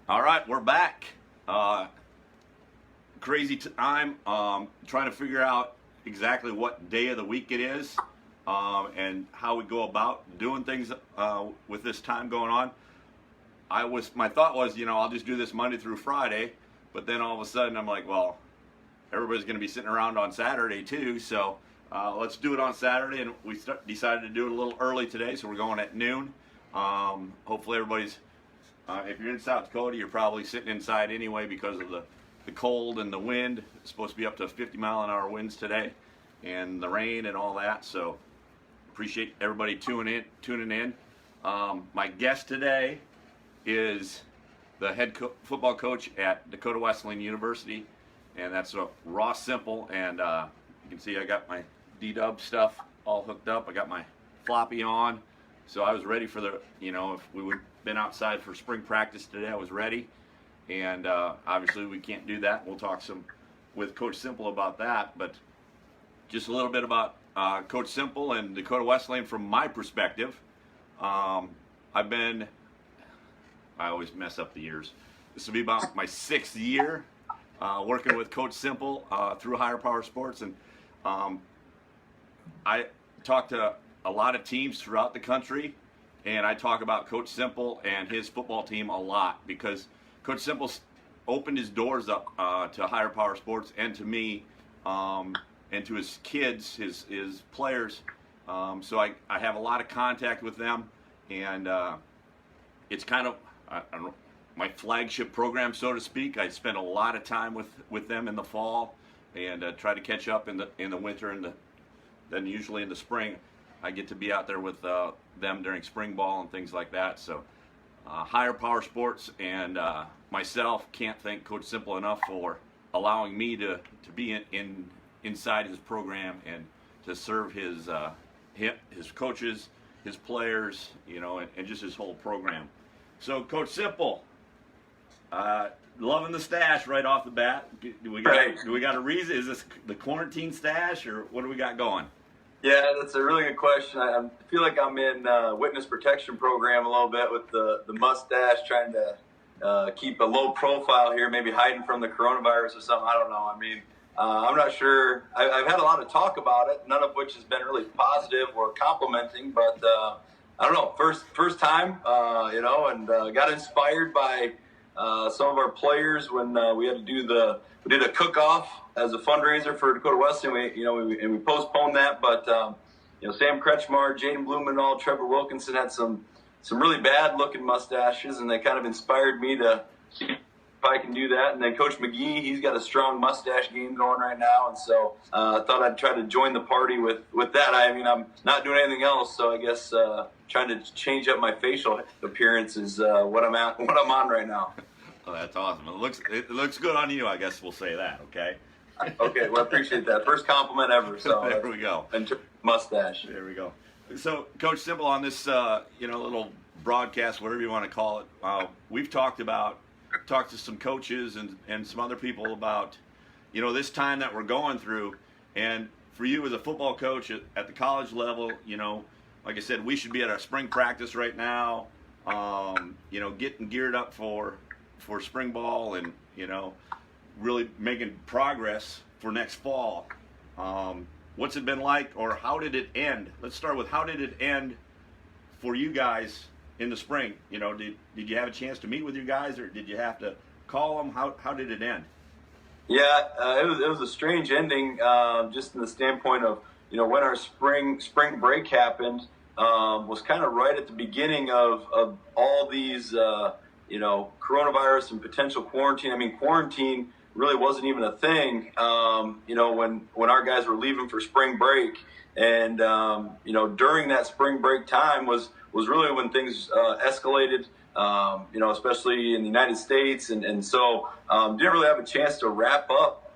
All right, we're back. Crazy time. Trying to figure out exactly what day of the week it is, and how we go about doing things with this time going on. My thought was, I'll just do this Monday through Friday, but then all of a sudden I'm like, well, everybody's going to be sitting around on Saturday too, so let's do it on Saturday, and we decided to do it a little early today, so we're going at noon. Hopefully everybody's. If you're in South Dakota, you're probably sitting inside anyway because of the cold and the wind. It's supposed to be up to 50-mile-an-hour winds today, and the rain and all that. So appreciate everybody tuning in. My guest today is the head football coach at Dakota Wesleyan University, and that's Ross Cimpl. And you can see I got my D-Dub stuff all hooked up. I got my floppy on. So I was ready for if we would have been outside for spring practice today, I was ready. And obviously we can't do that. We'll talk with Coach Cimpl about that. But just a little bit about Coach Cimpl and Dakota Wesleyan from my perspective. I always mess up the years. This will be about my 6th year working with Coach Cimpl through Higher Power Sports. And I talked to a lot of teams throughout the country, and I talk about Coach Cimpl and his football team a lot because Coach Cimpl opened his doors up to Higher Power Sports and to me, and to his kids, his players. So I have a lot of contact with them, and it's kind of I don't know, my flagship program, so to speak. I spend a lot of time with them in the fall, and try to catch up in the winter, and then usually in the spring. I get to be out there with them during spring ball and things like that. So Higher Power Sports and myself can't thank Coach Cimpl enough for allowing me to be inside his program and to serve his coaches, his players, and just his whole program. So Coach Cimpl, loving the stash right off the bat. Do we got a reason? Is this the quarantine stash, or what do we got going? Yeah, that's a really good question. I feel like I'm in witness protection program a little bit with the mustache, trying to keep a low profile here, maybe hiding from the coronavirus or something. I don't know. I mean, I'm not sure. I've had a lot of talk about it, none of which has been really positive or complimenting, but I don't know. First time, and got inspired by some of our players when we did a cook-off as a fundraiser for Dakota Wesleyan. We postponed that, but Sam Kretschmar, Jaden Blumenthal, Trevor Wilkinson had some really bad looking mustaches, and they kind of inspired me to see if I can do that. And then Coach McGee, he's got a strong mustache game going right now, and so I thought I'd try to join the party with that. I mean, I'm not doing anything else, so I guess trying to change up my facial appearance is what I'm on right now. Oh, that's awesome. It looks good on you, I guess we'll say that, okay? Okay, well, I appreciate that. First compliment ever. So there we go. And mustache. There we go. So, Coach Cimpl, on this little broadcast, whatever you want to call it, we've talked to some coaches and some other people about this time that we're going through. And for you as a football coach at the college level, like I said, we should be at our spring practice right now, getting geared up for spring ball and really making progress for next fall. What's it been like, or how did it end? Let's start with, how did it end for you guys in the spring? Did you have a chance to meet with your guys, or did you have to call them? How did it end? Yeah, it was a strange ending, just in the standpoint of when our spring break happened, was kind of right at the beginning of all these coronavirus and potential quarantine. I mean, quarantine really wasn't even a thing, when our guys were leaving for spring break. And, during that spring break time was really when things escalated, especially in the United States. And so didn't really have a chance to wrap up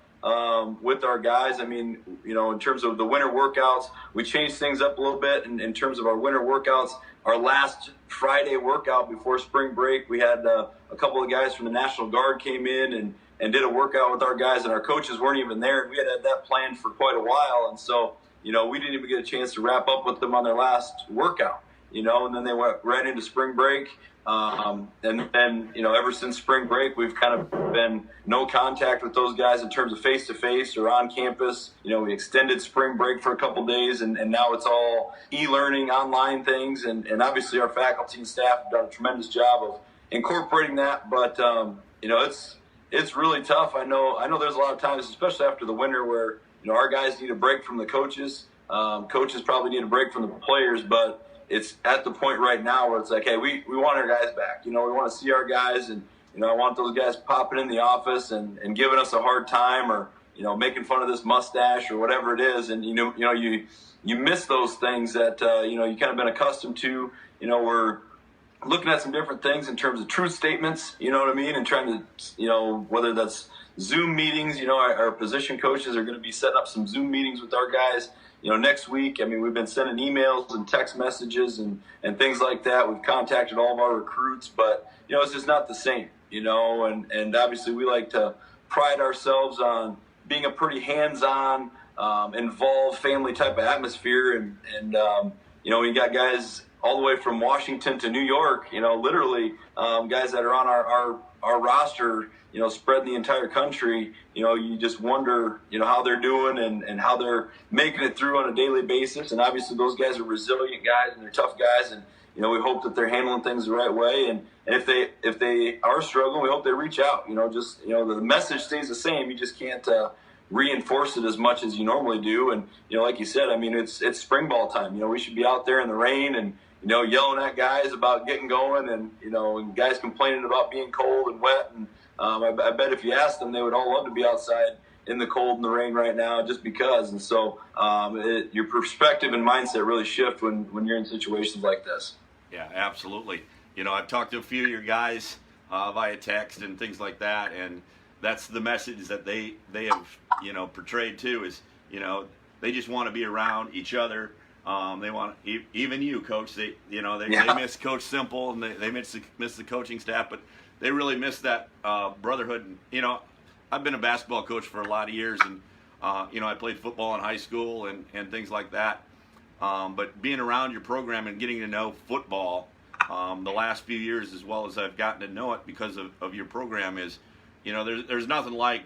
with our guys. I mean, in terms of the winter workouts, we changed things up a little bit in terms of our winter workouts. Our last Friday workout before spring break, we had a couple of guys from the National Guard came in and did a workout with our guys, and our coaches weren't even there. We had that planned for quite a while, and so we didn't even get a chance to wrap up with them on their last workout. and then they went right into spring break. And then, ever since spring break, we've kind of been no contact with those guys in terms of face-to-face or on campus. We extended spring break for a couple days, and now it's all e-learning, online things. And obviously our faculty and staff have done a tremendous job of incorporating that. But, it's really tough. I know there's a lot of times, especially after the winter, where, our guys need a break from the coaches. Coaches probably need a break from the players, but it's at the point right now where it's like, hey, we want our guys back. We want to see our guys, and I want those guys popping in the office and giving us a hard time, or making fun of this mustache or whatever it is. And you miss those things that you kind of been accustomed to. We're looking at some different things in terms of truth statements. You know what I mean, and trying to whether that's Zoom meetings. Our position coaches are going to be setting up some Zoom meetings with our guys. Next week. I mean, we've been sending emails and text messages and things like that. We've contacted all of our recruits, but, it's just not the same, and obviously we like to pride ourselves on being a pretty hands-on, involved family type of atmosphere. And we got guys all the way from Washington to New York, literally guys that are on our roster, spread the entire country. You just wonder, how they're doing and how they're making it through on a daily basis. And obviously those guys are resilient guys and they're tough guys. And, we hope that they're handling things the right way. And if they are struggling, we hope they reach out. The message stays the same. You just can't reinforce it as much as you normally do. And, like you said, I mean, it's spring ball time. We should be out there in the rain and, yelling at guys about getting going and guys complaining about being cold and wet. And I bet if you asked them, they would all love to be outside in the cold and the rain right now just because. And so your perspective and mindset really shift when you're in situations like this. Yeah, absolutely. I've talked to a few of your guys via text and things like that, and that's the message that they have, portrayed too is, they just want to be around each other. They want, even you, Coach, they miss Coach Cimpl and they miss the coaching staff, but they really miss that brotherhood. And, I've been a basketball coach for a lot of years, and, I played football in high school and things like that. But being around your program and getting to know football the last few years, as well as I've gotten to know it because of your program, is, there's nothing like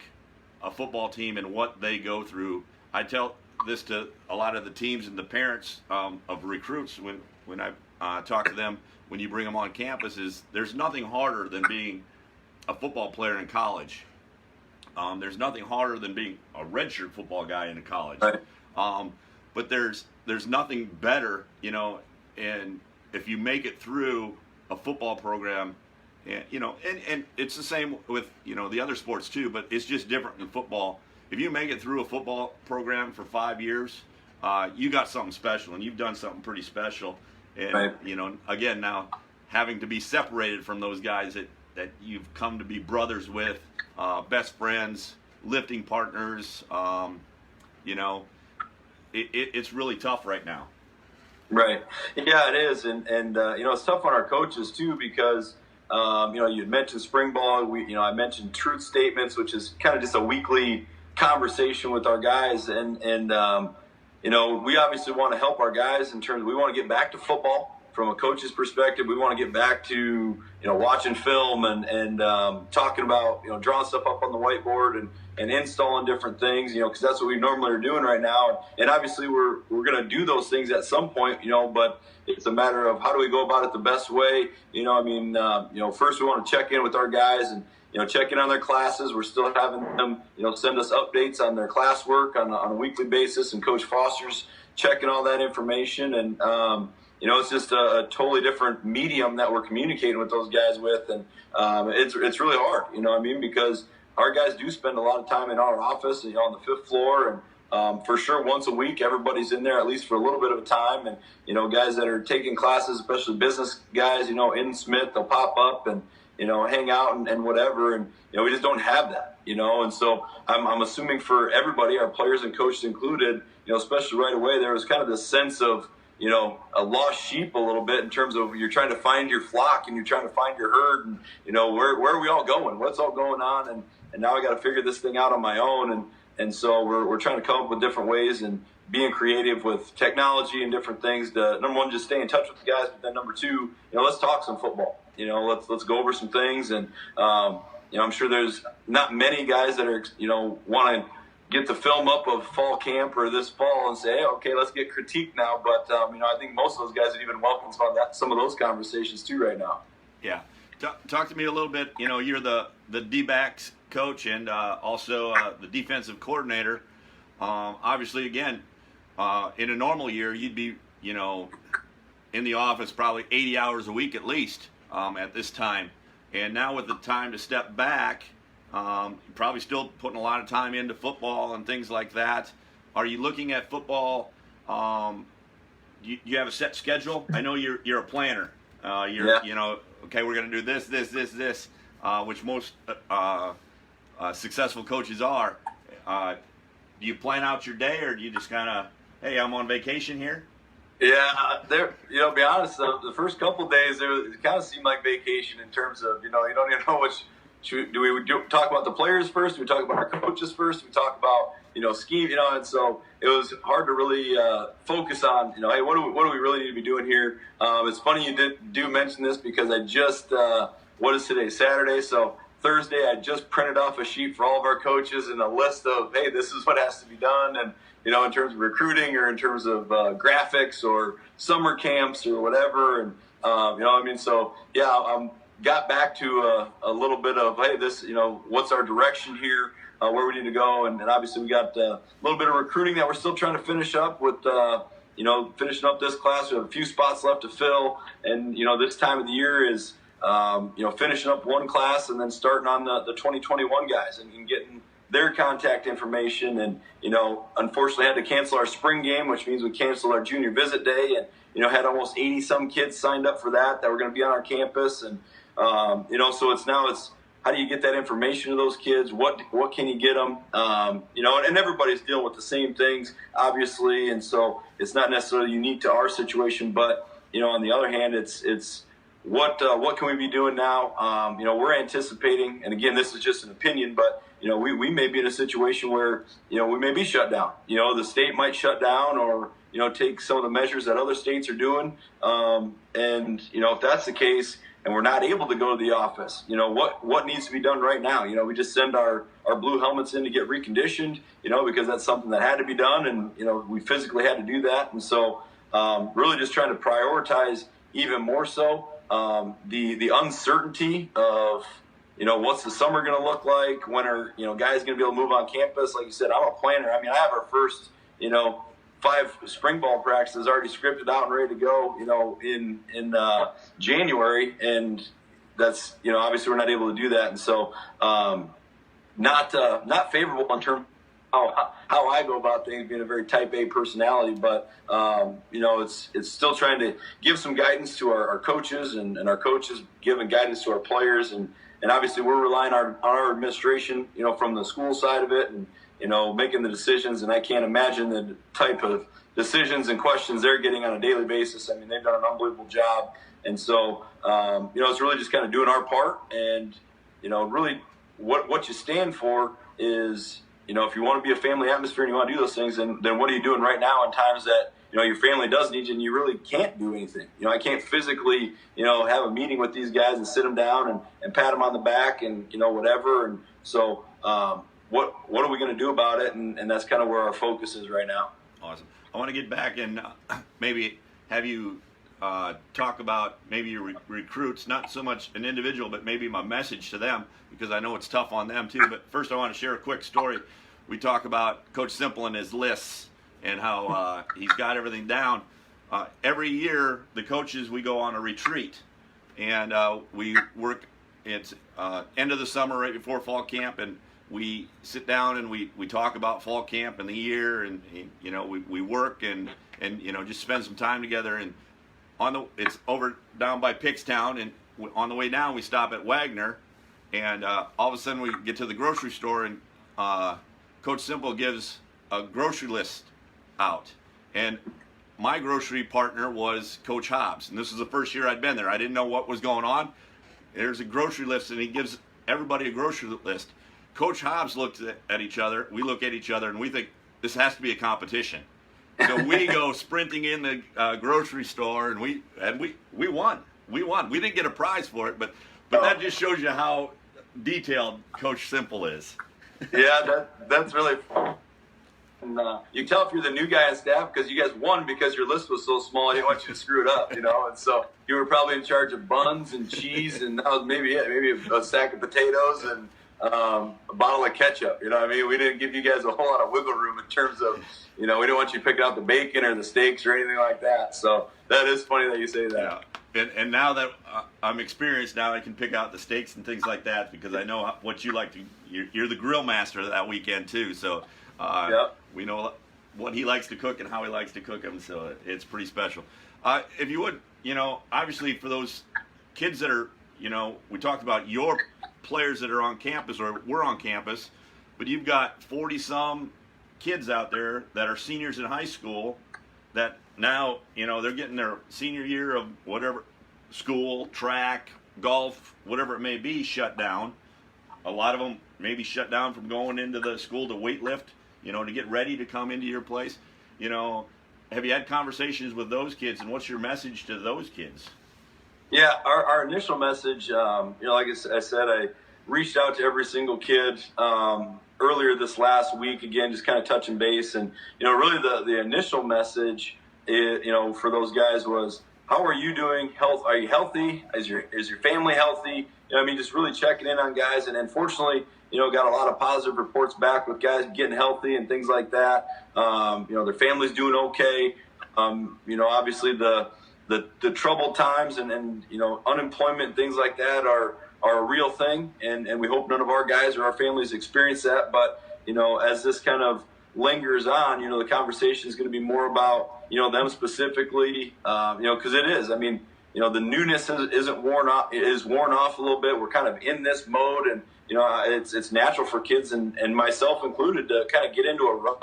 a football team and what they go through. I tell this to a lot of the teams and the parents of recruits when I talk to them, when you bring them on campus, is there's nothing harder than being a football player in college. There's nothing harder than being a redshirt football guy in college. Right. But there's nothing better, and if you make it through a football program, and it's the same with, the other sports too, but it's just different in football. If you make it through a football program for 5 years, you got something special, and you've done something pretty special. And, right. Again, now having to be separated from those guys that you've come to be brothers with, best friends, lifting partners, it's really tough right now. Right. Yeah, it is. And it's tough on our coaches too, because, you mentioned spring ball. I mentioned truth statements, which is kind of just a weekly conversation with our guys. And we obviously want to help our guys in terms, we want to get back to football from a coach's perspective. We want to get back to, watching film and talking about, drawing stuff up on the whiteboard and installing different things, because that's what we normally are doing right now. And obviously we're going to do those things at some point, but it's a matter of how do we go about it the best way. First we want to check in with our guys and, check in on their classes. We're still having them, send us updates on their classwork on a weekly basis, and Coach Foster's checking all that information. And, it's just a totally different medium that we're communicating with those guys with. And it's really hard, because our guys do spend a lot of time in our office, on the 5th floor. And for sure, once a week, everybody's in there at least for a little bit of a time. And, guys that are taking classes, especially business guys, in Smith, they'll pop up and, hang out and whatever. And, we just don't have that, And so I'm assuming for everybody, our players and coaches included, especially right away, there was kind of this sense of, a lost sheep a little bit in terms of you're trying to find your flock and you're trying to find your herd and, where are we all going? What's all going on? And now I got to figure this thing out on my own. And so we're trying to come up with different ways and being creative with technology and different things to, number one, just stay in touch with the guys, but then number two, let's talk some football. Let's go over some things. And, I'm sure there's not many guys that are, want to get the film up of fall camp or this fall and say, hey, okay, let's get critique now. But, I think most of those guys would even welcome some of those conversations too right now. Yeah. Talk to me a little bit. You're the D-backs coach and also the defensive coordinator. Obviously, again, in a normal year, you'd be, in the office probably 80 hours a week at least at this time. And now with the time to step back, probably still putting a lot of time into football and things like that. Are you looking at football? You have a set schedule? I know you're a planner. Okay, we're going to do this, which most successful coaches are. Do you plan out your day, or do you just kind of, hey, I'm on vacation here? Yeah, to be honest, the first couple of days, it kind of seemed like vacation in terms of, you don't even know which. Do we talk about the players first? Do we talk about our coaches first? Do we talk about, scheme? And so it was hard to really focus on, hey, what do we really need to be doing here? It's funny you do mention this because I just, what is today, Saturday? So Thursday, I just printed off a sheet for all of our coaches and a list of, hey, this is what has to be done. And, in terms of recruiting or in terms of graphics or summer camps or whatever. And, so, yeah, got back to a little bit of, hey, this, what's our direction here, where we need to go. And obviously we got a little bit of recruiting that we're still trying to finish up with, finishing up this class. We have a few spots left to fill. And, this time of the year is, finishing up one class and then starting on the 2021 guys and getting their contact information. And, unfortunately had to cancel our spring game, which means we canceled our junior visit day, and, had almost 80 some kids signed up for that were going to be on our campus. And, so it's how do you get that information to those kids? What can you get them? And everybody's dealing with the same things, obviously. And so it's not necessarily unique to our situation, but, on the other hand, it's what can we be doing now? We're anticipating, and again, this is just an opinion, but, we may be in a situation where, we may be shut down. The state might shut down or, take some of the measures that other states are doing. And, if that's the case and we're not able to go to the office, what needs to be done right now? We just send our blue helmets in to get reconditioned, because that's something that had to be done. And, we physically had to do that. And so really just trying to prioritize even more so the uncertainty of, what's the summer going to look like? When are, guys going to be able to move on campus? Like you said, I'm a planner. I have our first, 5 spring ball practices already scripted out and ready to go, in January. And that's, obviously we're not able to do that. And so not favorable in terms of how I go about things, being a very type A personality. But, it's still trying to give some guidance to our coaches and our coaches giving guidance to our players. And obviously we're relying on our administration, from the school side of it and, making the decisions. And I can't imagine the type of decisions and questions they're getting on a daily basis. They've done an unbelievable job. And so, it's really just kind of doing our part. And, really what you stand for is, if you want to be a family atmosphere and you want to do those things, then what are you doing right now in times that, your family does need you and you really can't do anything? I can't physically, have a meeting with these guys and sit them down and pat them on the back and, whatever. And so what are we going to do about it? And that's kind of where our focus is right now. Awesome. I want to get back and maybe have you talk about maybe your recruits, not so much an individual, but maybe my message to them, because I know it's tough on them too. But first I want to share a quick story. We talk about Coach Cimpl and his lists and how he's got everything down. Every year, the coaches, we go on a retreat, and we work. It's end of the summer, right before fall camp, and we sit down and we talk about fall camp and the year, and we work and just spend some time together. And it's over down by Pickstown, and on the way down, we stop at Wagner, and all of a sudden we get to the grocery store, and Coach Cimpl gives a grocery list out, and my grocery partner was Coach Hobbs, and this was the first year I'd been there. I didn't know what was going on. There's a grocery list, and he gives everybody a grocery list. Coach Hobbs looked at each other, we look at each other, and we think this has to be a competition. So we go sprinting in the grocery store, and we won. We won. We didn't get a prize for it, but that just shows you how detailed Coach Cimpl is. Yeah, that's really fun. And you can tell if you're the new guy on staff because you guys won because your list was so small. I didn't want you to screw it up, And so you were probably in charge of buns and cheese, and that was maybe it. Maybe a sack of potatoes and a bottle of ketchup. You know what I mean? We didn't give you guys a whole lot of wiggle room in terms of, we didn't want you picking out the bacon or the steaks or anything like that. So that is funny that you say that. Yeah. And now that I'm experienced, now I can pick out the steaks and things like that because I know what you like to. You're the grill master that weekend too, so we know what he likes to cook and how he likes to cook them. So it's pretty special. If you would, obviously for those kids that are, we talked about your players that are on campus or were on campus, but you've got 40-some kids out there that are seniors in high school that now, they're getting their senior year of whatever school, track, golf, whatever it may be, shut down. A lot of them maybe shut down from going into the school to weightlift, to get ready to come into your place. Have you had conversations with those kids, and what's your message to those kids? Yeah, our initial message, like I said, I reached out to every single kid earlier this last week, again, just kind of touching base. And, really the initial message, for those guys was, how are you doing? Are you healthy? Is your family healthy? Just really checking in on guys. And unfortunately, got a lot of positive reports back with guys getting healthy and things like that. Their family's doing okay. Obviously the troubled times and unemployment and things like that are a real thing. And we hope none of our guys or our families experience that. But, as this kind of lingers on, the conversation is going to be more about, them specifically, because it is. The newness isn't worn off. It is worn off a little bit. We're kind of in this mode, and it's natural for kids and myself included to kind of get into a rut.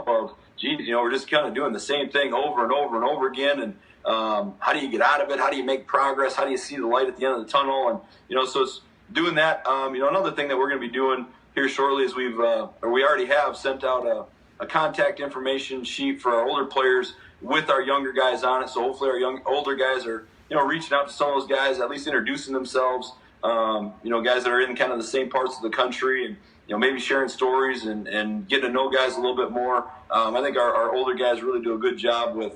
Of geez, we're just kind of doing the same thing over and over and over again. And how do you get out of it? How do you make progress? How do you see the light at the end of the tunnel? And so it's doing that. Another thing that we're going to be doing here shortly is we already have sent out a contact information sheet for our older players with our younger guys on it. So hopefully our older guys are, reaching out to some of those guys, at least introducing themselves, guys that are in kind of the same parts of the country and, maybe sharing stories and getting to know guys a little bit more. I think our older guys really do a good job with,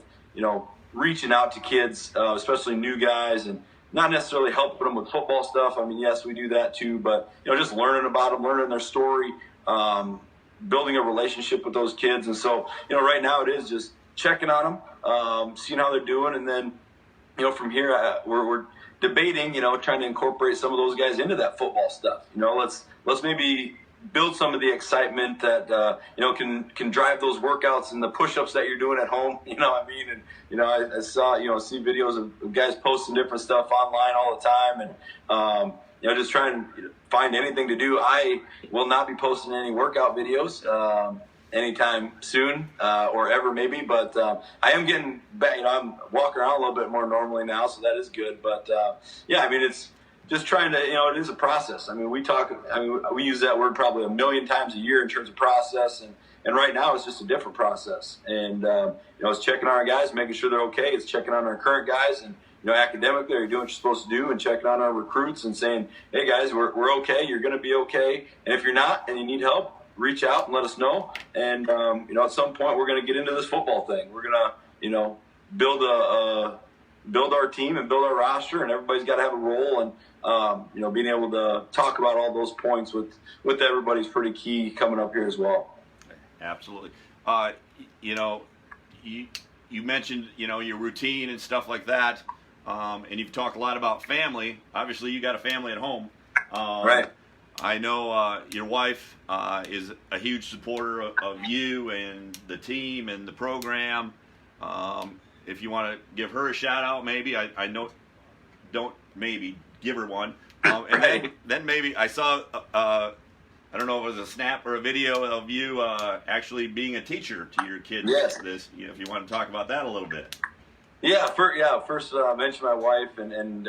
reaching out to kids, especially new guys, and not necessarily helping them with football stuff. Yes, we do that too, but, just learning about them, learning their story, building a relationship with those kids. And so, right now it is just checking on them, seeing how they're doing. And then, from here, we're debating, trying to incorporate some of those guys into that football stuff. Let's maybe build some of the excitement that, can drive those workouts and the push-ups that you're doing at home. And, I saw, see videos of guys posting different stuff online all the time. And, just trying to find anything to do. I will not be posting any workout videos anytime soon or ever maybe, but I am getting back. I'm walking around a little bit more normally now, so that is good. But it's just trying to, it is a process. We use that word probably a million times a year in terms of process, and right now it's just a different process. And it's checking on our guys, making sure they're okay. It's checking on our current guys, and academically, are you doing what you're supposed to do, and checking on our recruits and saying, hey guys, we're okay. You're going to be okay. And if you're not and you need help, reach out and let us know. And, at some point we're going to get into this football thing. We're going to, build our team and build our roster, and everybody's got to have a role. And, being able to talk about all those points with everybody's pretty key coming up here as well. Absolutely. You mentioned, your routine and stuff like that. And you've talked a lot about family. Obviously, you got a family at home. Right. I know your wife is a huge supporter of you and the team and the program. If you want to give her a shout out, maybe I know, don't maybe give her one. And right. then maybe I saw I don't know if it was a snap or a video of you actually being a teacher to your kids. Yes. If you want to talk about that a little bit. First I mentioned my wife, and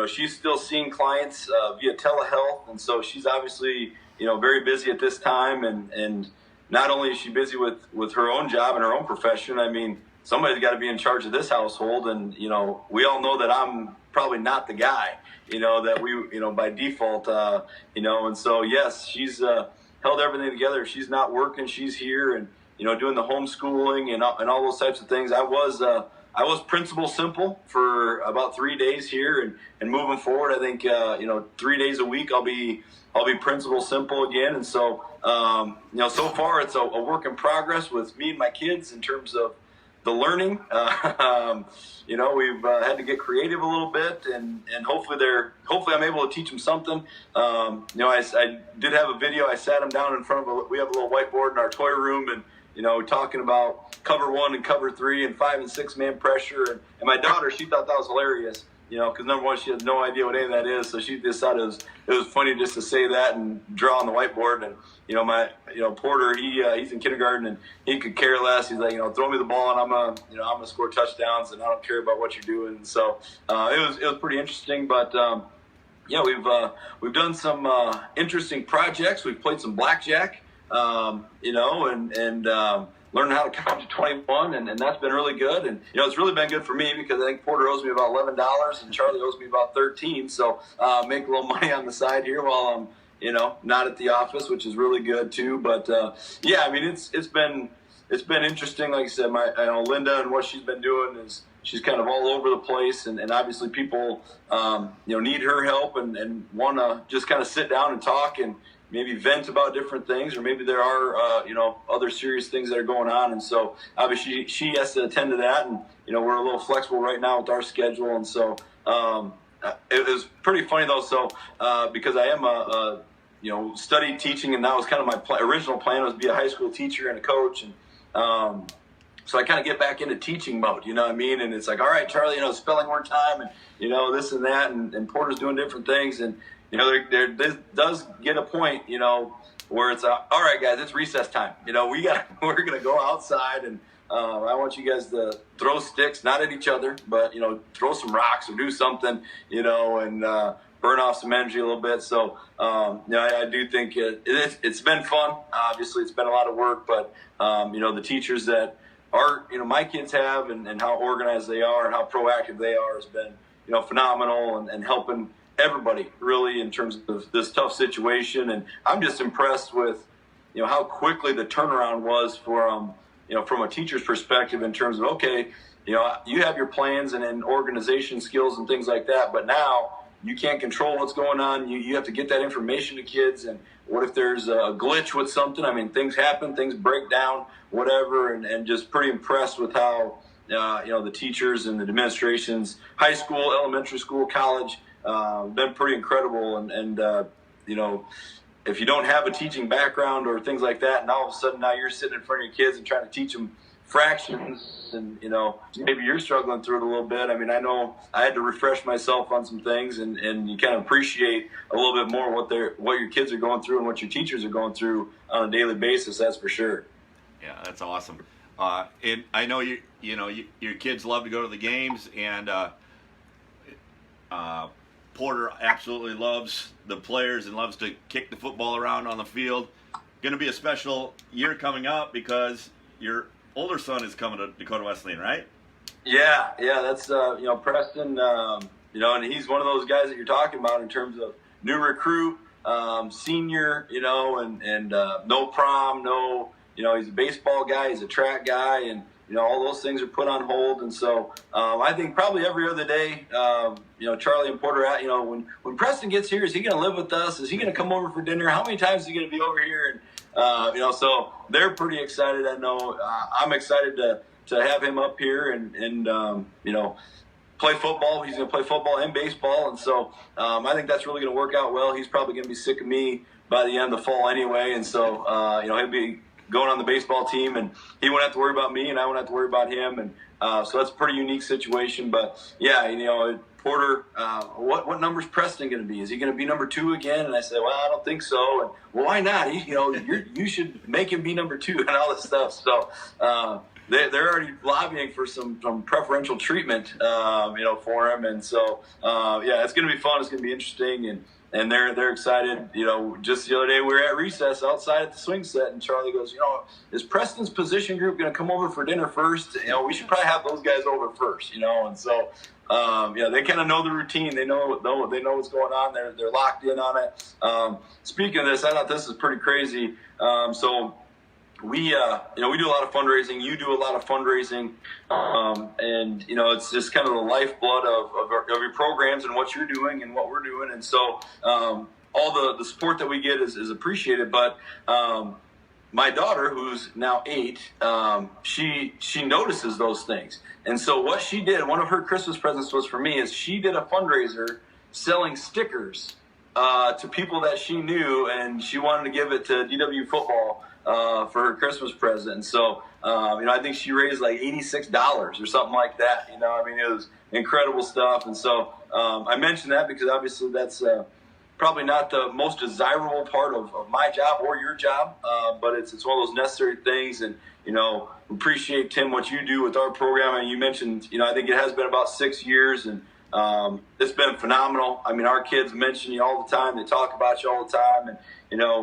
she's still seeing clients via telehealth, and so she's obviously very busy at this time, and not only is she busy with her own job and her own profession, I mean, somebody's got to be in charge of this household. And, we all know that I'm probably not the guy, that we, by default, and so, yes, she's held everything together. If she's not working, she's here and, doing the homeschooling and all those types of things. I was Principal Cimpl for about 3 days here, and moving forward, I think 3 days a week I'll be Principal Cimpl again. And so so far it's a work in progress with me and my kids in terms of the learning. We've had to get creative a little bit, and hopefully I'm able to teach them something. I did have a video. I sat them down in front of we have a little whiteboard in our toy room, and talking about cover 1 and cover 3 and 5 and 6 man pressure. And my daughter, she thought that was hilarious, because number one, she has no idea what any of that is. So she just thought it was funny just to say that and draw on the whiteboard. And, Porter, he's in kindergarten and he could care less. He's like, throw me the ball and I'm going to score touchdowns and I don't care about what you're doing. And so it was pretty interesting. But, we've done some interesting projects. We've played some blackjack. Learning how to count to 21, and that's been really good. And, it's really been good for me because I think Porter owes me about $11 and Charlie owes me about $13. So make a little money on the side here while I'm, not at the office, which is really good too. But, it's been interesting. Like I said, Linda and what she's been doing is she's kind of all over the place. And obviously people, need her help and want to just kind of sit down and talk and maybe vent about different things, or maybe there are, other serious things that are going on. And so obviously she has to attend to that. And, we're a little flexible right now with our schedule. And so it was pretty funny though. So because I am studied teaching, and that was kind of my original plan was to be a high school teacher and a coach. And so I kind of get back into teaching mode, you know what I mean? And it's like, all right, Charlie, spelling more time and, this and that. And Porter's doing different things. And, there does get a point, where it's all right, guys, it's recess time. We're gonna go outside, and I want you guys to throw sticks, not at each other, but throw some rocks or do something, and burn off some energy a little bit. So I do think it's been fun. Obviously, it's been a lot of work, but the teachers that are my kids have, and how organized they are and how proactive they are has been phenomenal, and helping everybody really in terms of this tough situation. And I'm just impressed with how quickly the turnaround was from a teacher's perspective in terms of, okay, you have your plans and organization skills and things like that, but now you can't control what's going on. You have to get that information to kids. And what if there's a glitch with something? I mean, things happen, things break down, whatever, and just pretty impressed with how the teachers and the administrations, high school, elementary school, college, been pretty incredible. And if you don't have a teaching background or things like that, and all of a sudden now you're sitting in front of your kids and trying to teach them fractions, and maybe you're struggling through it a little bit. I mean, I know I had to refresh myself on some things, and you kind of appreciate a little bit more what your kids are going through and what your teachers are going through on a daily basis. That's for sure. Yeah, that's awesome. And I know your kids love to go to the games, and Porter absolutely loves the players and loves to kick the football around on the field. Going to be a special year coming up because your older son is coming to Dakota Wesleyan, right? Yeah, that's Preston, and he's one of those guys that you're talking about in terms of new recruit, senior, and no prom, no, he's a baseball guy, he's a track guy, and all those things are put on hold. And so I think probably every other day, Charlie and Porter, when Preston gets here, is he going to live with us? Is he going to come over for dinner? How many times is he going to be over here? And so they're pretty excited. I know I'm excited to have him up here and play football. He's going to play football and baseball. And so I think that's really going to work out well. He's probably going to be sick of me by the end of the fall anyway. And so, he'll be going on the baseball team, and he won't have to worry about me, and I won't have to worry about him. And so that's a pretty unique situation. But yeah, Porter, what number's Preston going to be? Is he going to be number 2 again? And I said, well, I don't think so. And well, why not? You should make him be number 2 and all this stuff. So they're already lobbying for some preferential treatment, for him. And so it's going to be fun. It's going to be interesting. And and they're excited. Just the other day we were at recess outside at the swing set, and Charlie goes, is Preston's position group going to come over for dinner first? We should probably have those guys over first, and so. They kind of know the routine. They know what's going on. They're locked in on it. Speaking of this, I thought this is pretty crazy. So we do a lot of fundraising. You do a lot of fundraising, and it's just kind of the lifeblood of your programs and what you're doing and what we're doing. And so all the support that we get is appreciated. But my daughter, who's now 8, she notices those things. And so what she did, one of her Christmas presents was for me, is she did a fundraiser selling stickers to people that she knew, and she wanted to give it to DW football for her Christmas present. And so, I think she raised like $86 or something like that. It was incredible stuff. And so I mentioned that because obviously that's probably not the most desirable part of my job or your job, but it's one of those necessary things. And, appreciate, Tim, what you do with our program. And you mentioned, I think it has been about 6 years, and it's been phenomenal. Our kids mention you all the time. They talk about you all the time. And,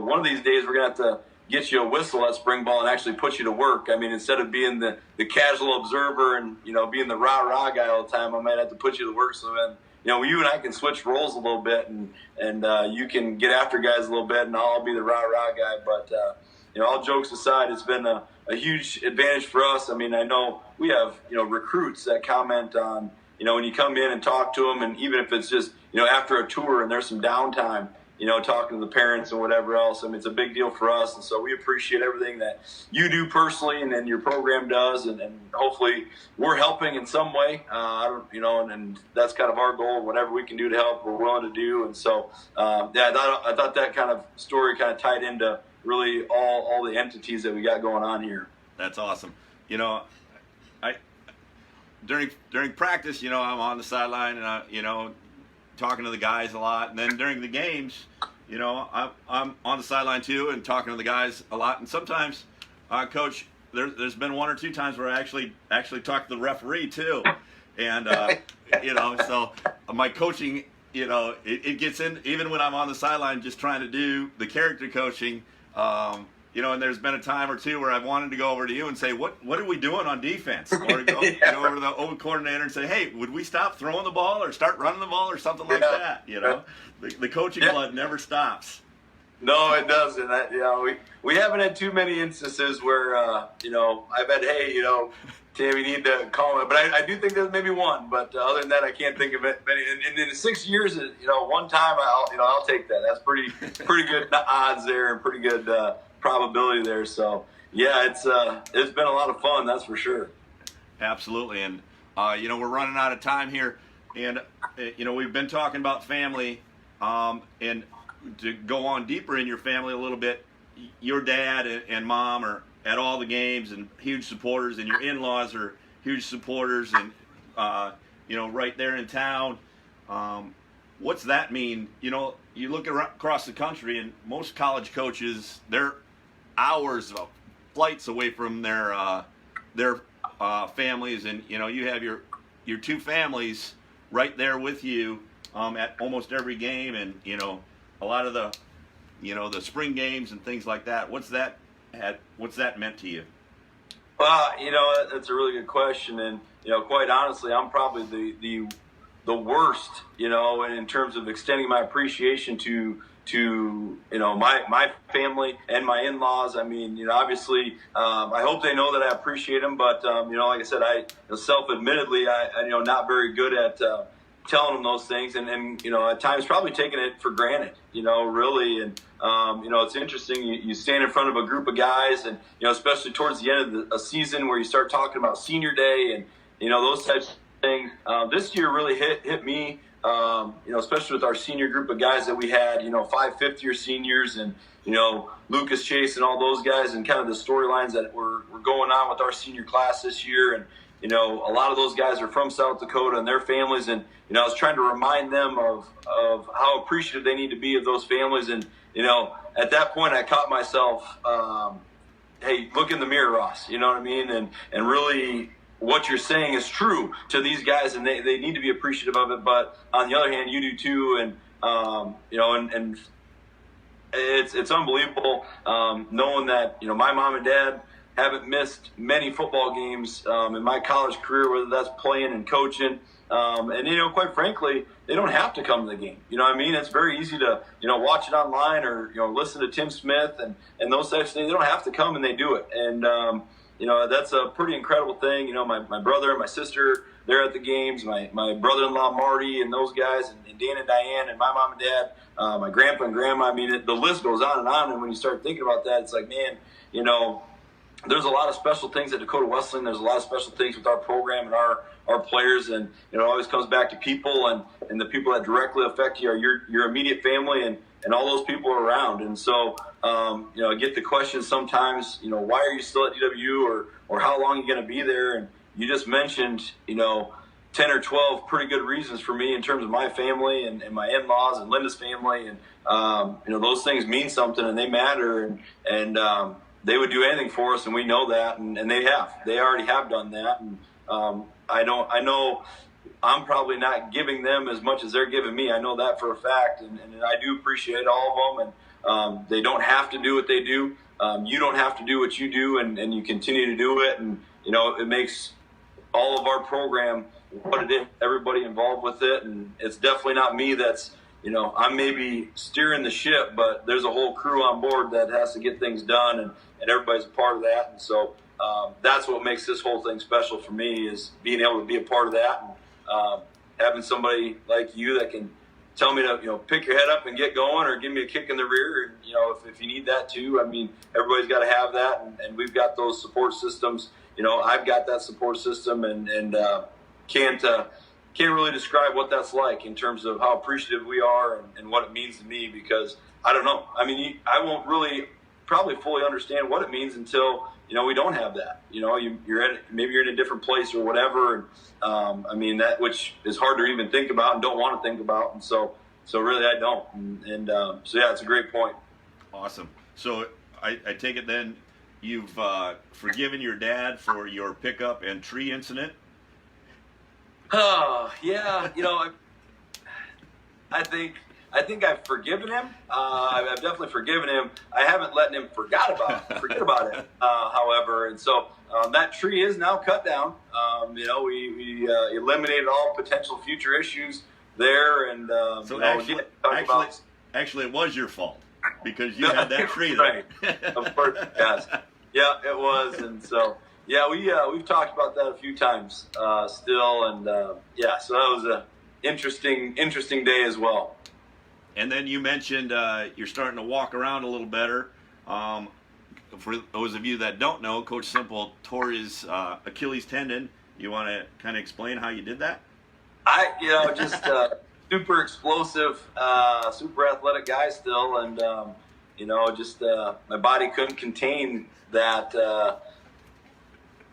one of these days we're going to have to get you a whistle at spring ball and actually put you to work. Instead of being the casual observer and, being the rah-rah guy all the time, I might have to put you to work. So then, you and I can switch roles a little bit, and you can get after guys a little bit, and I'll be the rah-rah guy. But, all jokes aside, it's been a huge advantage for us. I know we have, recruits that comment on, when you come in and talk to them, and even if it's just, after a tour and there's some downtime, talking to the parents and whatever else. It's a big deal for us. And so we appreciate everything that you do personally and then your program does. And hopefully we're helping in some way, and that's kind of our goal. Whatever we can do to help, we're willing to do. And so, I thought that kind of story kind of tied into really all the entities that we got going on here. That's awesome. During practice, I'm on the sideline and talking to the guys a lot, and then during the games, I'm on the sideline too and talking to the guys a lot. And sometimes, Coach, there's been 1 or 2 times where I actually talked to the referee too, and so my coaching, it gets in even when I'm on the sideline just trying to do the character coaching. And there's been a time or two where I've wanted to go over to you and say, what are we doing on defense? Or go over to the old coordinator and say, hey, would we stop throwing the ball or start running the ball or something like that? The coaching blood never stops. No, it doesn't. We haven't had too many instances where, I've had, hey, Tim, you need to call it. But I do think there's maybe one. But other than that, I can't think of it. And in 6 years, one time, I'll take that. That's pretty good odds there and pretty good probability there. So yeah, it's been a lot of fun, that's for sure. Absolutely. And we're running out of time here, and we've been talking about family, and to go on deeper in your family a little bit, your dad and mom are at all the games and huge supporters, and your in-laws are huge supporters, and right there in town. What's that mean? You look across the country, and most college coaches, they're hours of flights away from their families, and you have your 2 families right there with you at almost every game, and a lot of the spring games and things like that. What's that meant to you? Well, that's a really good question, and quite honestly, I'm probably the worst, in terms of extending my appreciation to my family and my in-laws. Obviously, I hope they know that I appreciate them, but like I said, self-admittedly, I not very good at telling them those things, and at times probably taking it for granted, really. And it's interesting. You stand in front of a group of guys, and especially towards the end of a season where you start talking about senior day and those types of things. This year really hit me. Especially with our senior group of guys that we had, 5 fifth-year seniors, and Lucas Chase and all those guys, and kind of the storylines that were going on with our senior class this year. And a lot of those guys are from South Dakota and their families, and I was trying to remind them of how appreciative they need to be of those families. And at that point, I caught myself, hey, look in the mirror, Ross. You know what I mean? And really, what you're saying is true to these guys, and they need to be appreciative of it. But on the other hand, you do too. And And it's unbelievable knowing that my mom and dad haven't missed many football games in my college career, whether that's playing and coaching. And quite frankly, they don't have to come to the game. You know what I mean? It's very easy to watch it online or listen to Tim Smith and those types of things. They don't have to come, and they do it. And that's a pretty incredible thing. My brother and my sister, they're at the games. My brother-in-law Marty and those guys, and Dan and Diane, and my mom and dad, my grandpa and grandma. I mean, the list goes on. And when you start thinking about that, it's like, man, there's a lot of special things at Dakota Wesleyan. There's a lot of special things with our program and our players, and it always comes back to people, and the people that directly affect you are your immediate family, and all those people are around. And so I get the question sometimes, why are you still at DW, or how long are you going to be there? And you just mentioned 10 or 12 pretty good reasons for me in terms of my family and my in-laws and Linda's family, and those things mean something, and they matter, and they would do anything for us, and we know that, and they already have done that. And I know I'm probably not giving them as much as they're giving me. I know that for a fact, and I do appreciate all of them. And they don't have to do what they do. You don't have to do what you do, and you continue to do it. And it makes all of our program what it is. Everybody involved with it, and it's definitely not me that's I'm maybe steering the ship, but there's a whole crew on board that has to get things done, and everybody's a part of that. And so that's what makes this whole thing special for me, is being able to be a part of that, and having somebody like you that can tell me to pick your head up and get going, or give me a kick in the rear. And if you need that too, I mean, everybody's got to have that, and we've got those support systems. I've got that support system, and can't really describe what that's like in terms of how appreciative we are and what it means to me, because I don't know. I mean, I won't really probably fully understand what it means until we don't have that. Maybe you're in a different place or whatever, and I mean, that, which is hard to even think about and don't want to think about, and so really I don't. So yeah, it's a great point. Awesome. So I take it then you've forgiven your dad for your pickup and tree incident? Oh, yeah. I think I've forgiven him. I've definitely forgiven him. I haven't let him forget about it. However, and so that tree is now cut down. We eliminated all potential future issues there, and so actually, it was your fault because you had that tree there. Right. Of course, yes. Yeah, it was, and so. Yeah, we've talked about that a few times still, and so that was an interesting day as well. And then you mentioned you're starting to walk around a little better. For those of you that don't know, Coach Cimpl tore his Achilles tendon. You want to kind of explain how you did that? Just super explosive, super athletic guy still, and my body couldn't contain that.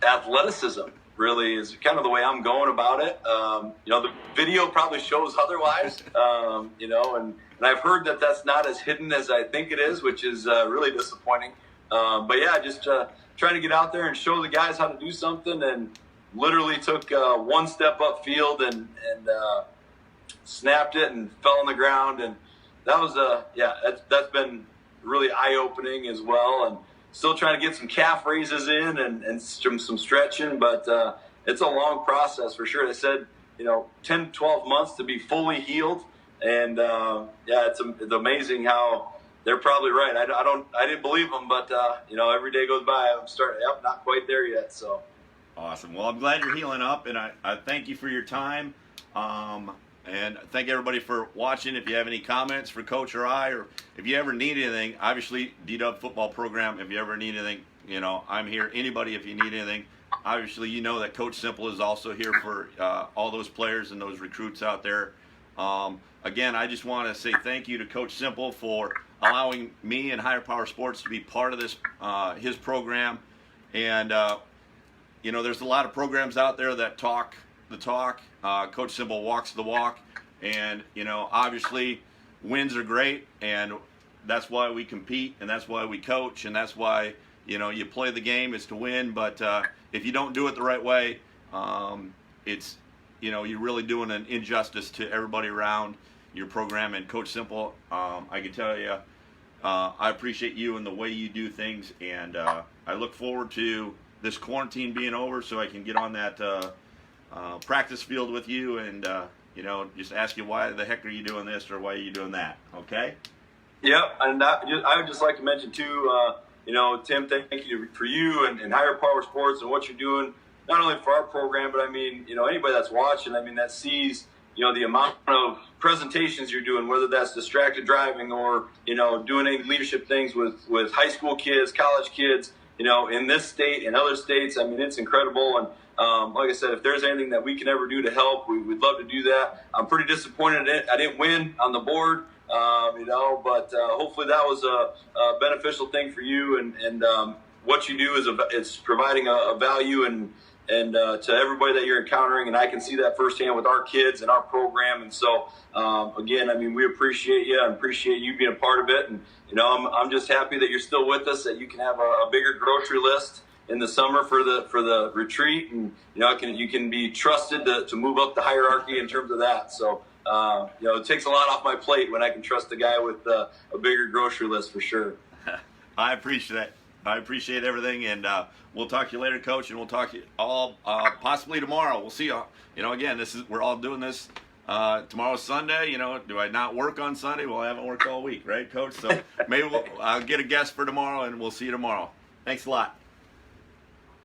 Athleticism really is kind of the way I'm going about it. The video probably shows otherwise, and I've heard that that's not as hidden as I think it is, which is really disappointing. But yeah, just trying to get out there and show the guys how to do something, and literally took one step upfield and snapped it and fell on the ground. And that was that's been really eye-opening as well. And still trying to get some calf raises in and some stretching, but it's a long process for sure. They said, 10, 12 months to be fully healed. And it's amazing how they're probably right. I didn't believe them, but every day goes by, I'm starting, not quite there yet. So awesome. Well, I'm glad you're healing up, and I thank you for your time. And thank everybody for watching. If you have any comments for Coach or I, or if you ever need anything, obviously, D-Dub football program, if you ever need anything, I'm here. Anybody, if you need anything, obviously, that Coach Cimpl is also here for all those players and those recruits out there. Again, I just want to say thank you to Coach Cimpl for allowing me and Higher Power Sports to be part of this, his program. And, there's a lot of programs out there that talk the talk. Coach Cimpl walks the walk, and obviously wins are great, and that's why we compete, and that's why we coach, and that's why you play the game is to win. But if you don't do it the right way, it's you're really doing an injustice to everybody around. your program. And Coach Cimpl, I can tell you, I appreciate you and the way you do things, and I look forward to this quarantine being over so I can get on that practice field with you and just ask you why the heck are you doing this or why are you doing that. Okay? Yep, and I would just like to mention too, Tim, thank you for you and Higher Power Sports and what you're doing, not only for our program, but I mean, anybody that's watching, I mean, that sees, the amount of presentations you're doing, whether that's distracted driving or, doing any leadership things with high school kids, college kids, in this state and other states. I mean, it's incredible. And like I said, if there's anything that we can ever do to help, we'd love to do that. I'm pretty disappointed I didn't win on the board. But hopefully that was a beneficial thing for you, and what you do is it's providing a value and to everybody that you're encountering, and I can see that firsthand with our kids and our program. And so again, I mean, we appreciate you and appreciate you being a part of it. And I'm just happy that you're still with us, that you can have a bigger grocery list in the summer for the retreat, and you can be trusted to move up the hierarchy in terms of that. So it takes a lot off my plate when I can trust a guy with a bigger grocery list, for sure. I appreciate that. I appreciate everything, and we'll talk to you later, Coach, and we'll talk to you all possibly tomorrow. We'll see you. Again, we're all doing this. Tomorrow's Sunday. Do I not work on Sunday? Well, I haven't worked all week, right, Coach? So maybe I'll get a guest for tomorrow, and we'll see you tomorrow. Thanks a lot.